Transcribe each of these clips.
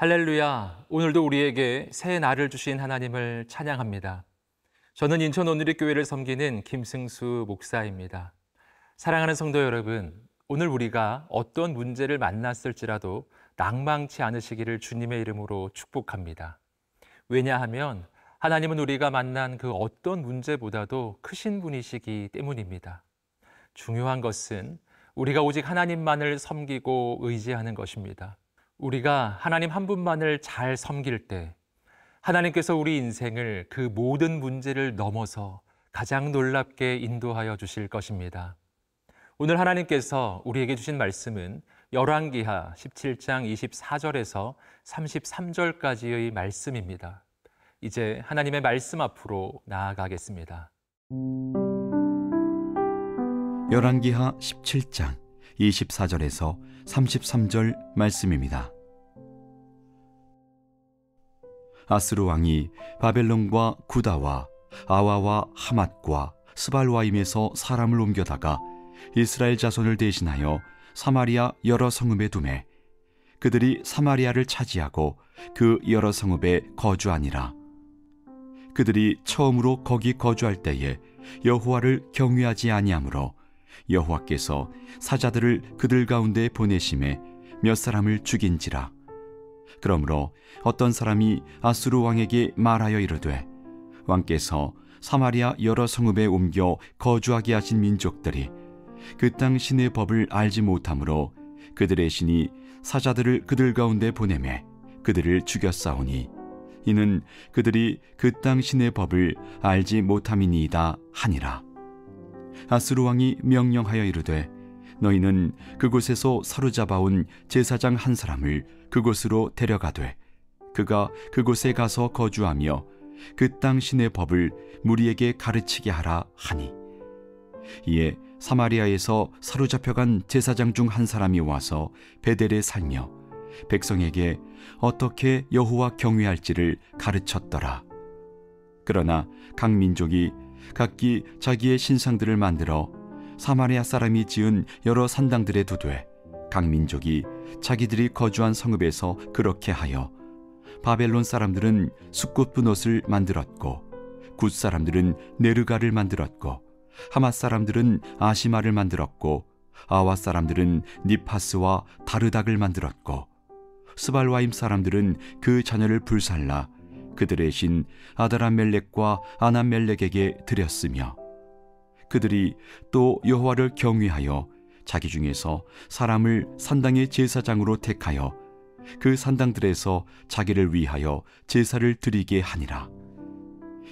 할렐루야! 오늘도 우리에게 새 날을 주신 하나님을 찬양합니다. 저는 인천 온누리교회를 섬기는 김승수 목사입니다. 사랑하는 성도 여러분, 오늘 우리가 어떤 문제를 만났을지라도 낙망치 않으시기를 주님의 이름으로 축복합니다. 왜냐하면 하나님은 우리가 만난 그 어떤 문제보다도 크신 분이시기 때문입니다. 중요한 것은 우리가 오직 하나님만을 섬기고 의지하는 것입니다. 우리가 하나님 한 분만을 잘 섬길 때 하나님께서 우리 인생을 그 모든 문제를 넘어서 가장 놀랍게 인도하여 주실 것입니다. 오늘 하나님께서 우리에게 주신 말씀은 열왕기하 17장 24절에서 33절까지의 말씀입니다. 이제 하나님의 말씀 앞으로 나아가겠습니다. 열왕기하 17장 24절에서 33절 말씀입니다. 아스루 왕이 바벨론과 구다와 아와와 하맛과 스발와임에서 사람을 옮겨다가 이스라엘 자손을 대신하여 사마리아 여러 성읍에 두매 그들이 사마리아를 차지하고 그 여러 성읍에 거주하니라. 그들이 처음으로 거기 거주할 때에 여호와를 경외하지 아니하므로 여호와께서 사자들을 그들 가운데 보내심에 몇 사람을 죽인지라. 그러므로 어떤 사람이 아수르 왕에게 말하여 이르되 왕께서 사마리아 여러 성읍에 옮겨 거주하게 하신 민족들이 그 땅 신의 법을 알지 못하므로 그들의 신이 사자들을 그들 가운데 보내매 그들을 죽였사오니 이는 그들이 그 땅 신의 법을 알지 못함이니이다 하니라. 아스루 왕이 명령하여 이르되 너희는 그곳에서 사로잡아온 제사장 한 사람을 그곳으로 데려가되 그가 그곳에 가서 거주하며 그 땅 신의 법을 무리에게 가르치게 하라 하니, 이에 사마리아에서 사로잡혀간 제사장 중 한 사람이 와서 베델에 살며 백성에게 어떻게 여호와 경외할지를 가르쳤더라. 그러나 각 민족이 각기 자기의 신상들을 만들어 사마리아 사람이 지은 여러 산당들에 두되 각 민족이 자기들이 거주한 성읍에서 그렇게 하여 바벨론 사람들은 숫꽃분 옷을 만들었고 굿 사람들은 네르가를 만들었고 하맛 사람들은 아시마를 만들었고 아와 사람들은 니파스와 다르닥을 만들었고 스발와임 사람들은 그 자녀를 불살라 그들의 신 아다람멜렉과 아남멜렉에게 드렸으며 그들이 또 여호와를 경외하여 자기 중에서 사람을 산당의 제사장으로 택하여 그 산당들에서 자기를 위하여 제사를 드리게 하니라.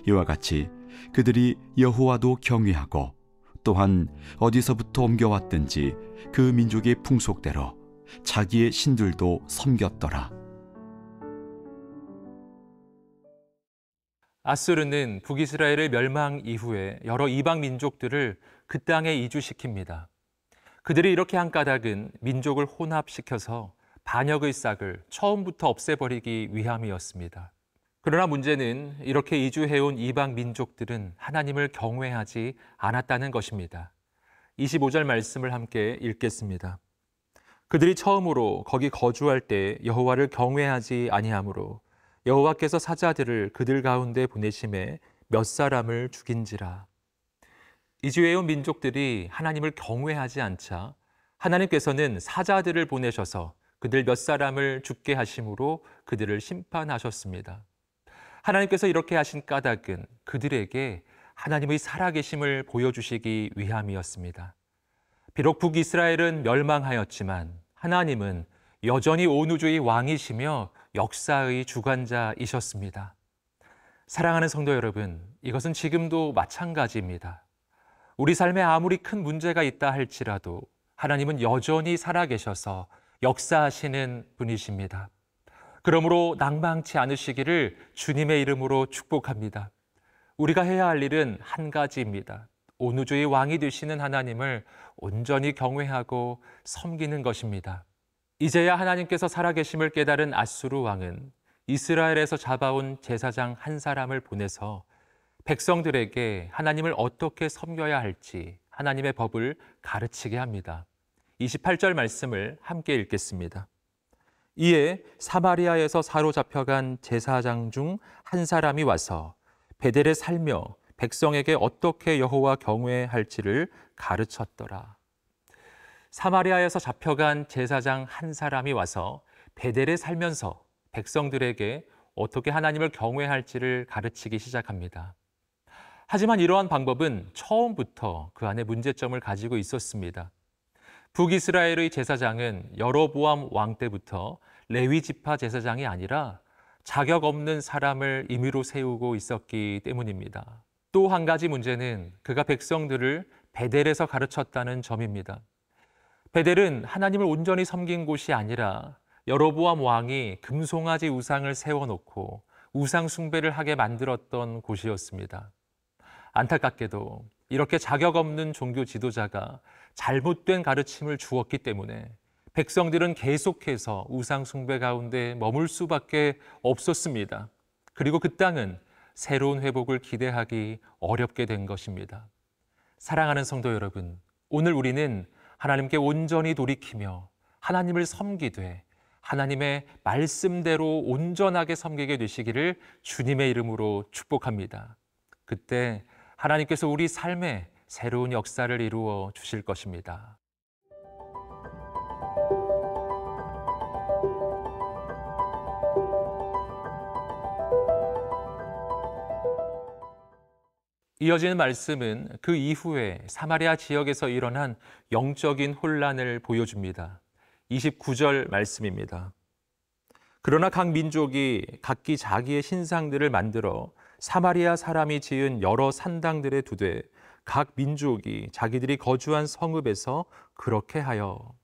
이와 같이 그들이 여호와도 경외하고 또한 어디서부터 옮겨왔든지 그 민족의 풍속대로 자기의 신들도 섬겼더라. 아수르는 북이스라엘의 멸망 이후에 여러 이방 민족들을 그 땅에 이주시킵니다. 그들이 이렇게 한 까닭은 민족을 혼합시켜서 반역의 싹을 처음부터 없애버리기 위함이었습니다. 그러나 문제는 이렇게 이주해온 이방 민족들은 하나님을 경외하지 않았다는 것입니다. 25절 말씀을 함께 읽겠습니다. 그들이 처음으로 거기 거주할 때 여호와를 경외하지 아니하므로 여호와께서 사자들을 그들 가운데 보내심에 몇 사람을 죽인지라. 이주해온 민족들이 하나님을 경외하지 않자 하나님께서는 사자들을 보내셔서 그들 몇 사람을 죽게 하심으로 그들을 심판하셨습니다. 하나님께서 이렇게 하신 까닭은 그들에게 하나님의 살아계심을 보여주시기 위함이었습니다. 비록 북이스라엘은 멸망하였지만 하나님은 여전히 온 우주의 왕이시며 역사의 주관자이셨습니다. 사랑하는 성도 여러분, 이것은 지금도 마찬가지입니다. 우리 삶에 아무리 큰 문제가 있다 할지라도 하나님은 여전히 살아계셔서 역사하시는 분이십니다. 그러므로 낭망치 않으시기를 주님의 이름으로 축복합니다. 우리가 해야 할 일은 한 가지입니다. 온 우주의 왕이 되시는 하나님을 온전히 경외하고 섬기는 것입니다. 이제야 하나님께서 살아계심을 깨달은 아수르 왕은 이스라엘에서 잡아온 제사장 한 사람을 보내서 백성들에게 하나님을 어떻게 섬겨야 할지 하나님의 법을 가르치게 합니다. 28절 말씀을 함께 읽겠습니다. 이에 사마리아에서 사로잡혀간 제사장 중 한 사람이 와서 베델에 살며 백성에게 어떻게 여호와 경외할지를 가르쳤더라. 사마리아에서 잡혀간 제사장 한 사람이 와서 베델에 살면서 백성들에게 어떻게 하나님을 경외할지를 가르치기 시작합니다. 하지만 이러한 방법은 처음부터 그 안에 문제점을 가지고 있었습니다. 북이스라엘의 제사장은 여로보암 왕 때부터 레위 지파 제사장이 아니라 자격 없는 사람을 임의로 세우고 있었기 때문입니다. 또 한 가지 문제는 그가 백성들을 베델에서 가르쳤다는 점입니다. 베델은 하나님을 온전히 섬긴 곳이 아니라 여로보암 왕이 금송아지 우상을 세워놓고 우상 숭배를 하게 만들었던 곳이었습니다. 안타깝게도 이렇게 자격 없는 종교 지도자가 잘못된 가르침을 주었기 때문에 백성들은 계속해서 우상 숭배 가운데 머물 수밖에 없었습니다. 그리고 그 땅은 새로운 회복을 기대하기 어렵게 된 것입니다. 사랑하는 성도 여러분, 오늘 우리는 하나님께 온전히 돌이키며 하나님을 섬기되 하나님의 말씀대로 온전하게 섬기게 되시기를 주님의 이름으로 축복합니다. 그때 하나님께서 우리 삶에 새로운 역사를 이루어 주실 것입니다. 이어지는 말씀은 그 이후에 사마리아 지역에서 일어난 영적인 혼란을 보여줍니다. 29절 말씀입니다. 그러나 각 민족이 각기 자기의 신상들을 만들어 사마리아 사람이 지은 여러 산당들에 두되 각 민족이 자기들이 거주한 성읍에서 그렇게 하여.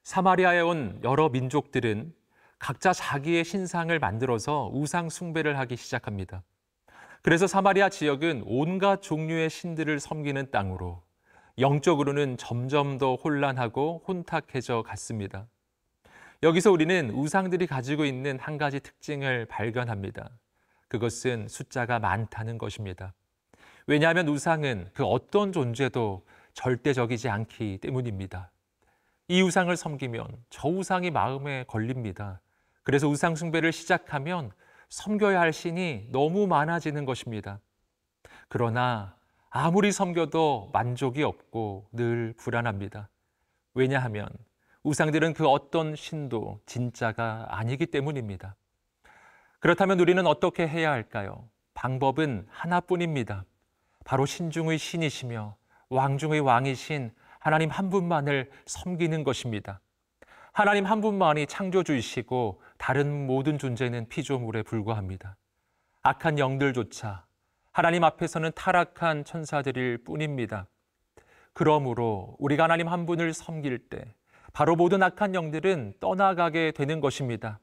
사마리아에 온 여러 민족들은 각자 자기의 신상을 만들어서 우상 숭배를 하기 시작합니다. 그래서 사마리아 지역은 온갖 종류의 신들을 섬기는 땅으로 영적으로는 점점 더 혼란하고 혼탁해져 갔습니다. 여기서 우리는 우상들이 가지고 있는 한 가지 특징을 발견합니다. 그것은 숫자가 많다는 것입니다. 왜냐하면 우상은 그 어떤 존재도 절대적이지 않기 때문입니다. 이 우상을 섬기면 저 우상이 마음에 걸립니다. 그래서 우상 숭배를 시작하면 섬겨야 할 신이 너무 많아지는 것입니다. 그러나 아무리 섬겨도 만족이 없고 늘 불안합니다. 왜냐하면 우상들은 그 어떤 신도 진짜가 아니기 때문입니다. 그렇다면 우리는 어떻게 해야 할까요? 방법은 하나뿐입니다. 바로 신중의 신이시며 왕중의 왕이신 하나님 한 분만을 섬기는 것입니다. 하나님 한 분만이 창조주이시고 다른 모든 존재는 피조물에 불과합니다. 악한 영들조차 하나님 앞에서는 타락한 천사들일 뿐입니다. 그러므로 우리가 하나님 한 분을 섬길 때 바로 모든 악한 영들은 떠나가게 되는 것입니다.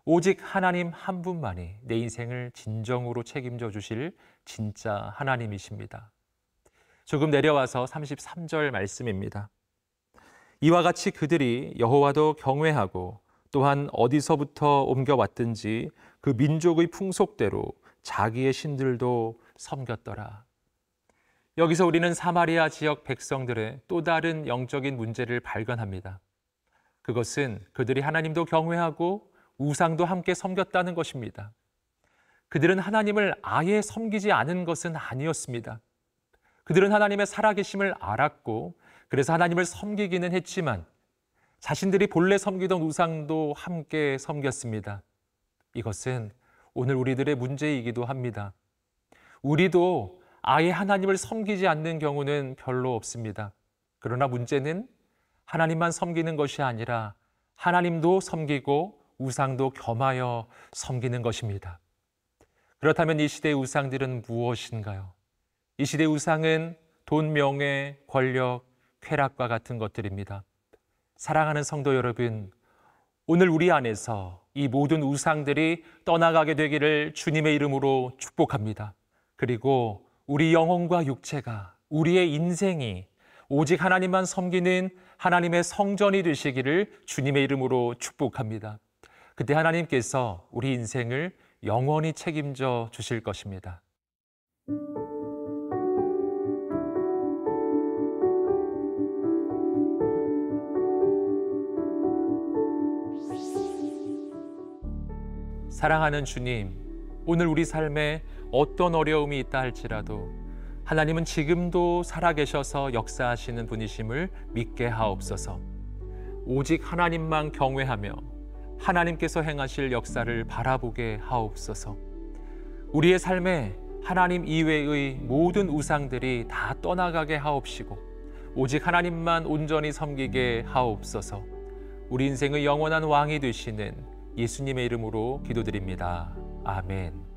오직 하나님 한 분만이 내 인생을 진정으로 책임져 주실 진짜 하나님이십니다. 조금 내려와서 33절 말씀입니다. 이와 같이 그들이 여호와도 경외하고 또한 어디서부터 옮겨왔든지 그 민족의 풍속대로 자기의 신들도 섬겼더라. 여기서 우리는 사마리아 지역 백성들의 또 다른 영적인 문제를 발견합니다. 그것은 그들이 하나님도 경외하고 우상도 함께 섬겼다는 것입니다. 그들은 하나님을 아예 섬기지 않은 것은 아니었습니다. 그들은 하나님의 살아계심을 알았고 그래서 하나님을 섬기기는 했지만 자신들이 본래 섬기던 우상도 함께 섬겼습니다. 이것은 오늘 우리들의 문제이기도 합니다. 우리도 아예 하나님을 섬기지 않는 경우는 별로 없습니다. 그러나 문제는 하나님만 섬기는 것이 아니라 하나님도 섬기고 우상도 겸하여 섬기는 것입니다. 그렇다면 이 시대의 우상들은 무엇인가요? 이 시대의 우상은 돈, 명예, 권력, 쾌락과 같은 것들입니다. 사랑하는 성도 여러분, 오늘 우리 안에서 이 모든 우상들이 떠나가게 되기를 주님의 이름으로 축복합니다. 그리고 우리 영혼과 육체가, 우리의 인생이 오직 하나님만 섬기는 하나님의 성전이 되시기를 주님의 이름으로 축복합니다. 그때 하나님께서 우리 인생을 영원히 책임져 주실 것입니다. 사랑하는 주님, 오늘 우리 삶에 어떤 어려움이 있다 할지라도 하나님은 지금도 살아계셔서 역사하시는 분이심을 믿게 하옵소서. 오직 하나님만 경외하며 하나님께서 행하실 역사를 바라보게 하옵소서. 우리의 삶에 하나님 이외의 모든 우상들이 다 떠나가게 하옵시고 오직 하나님만 온전히 섬기게 하옵소서. 우리 인생의 영원한 왕이 되시는 예수님의 이름으로 기도드립니다. 아멘.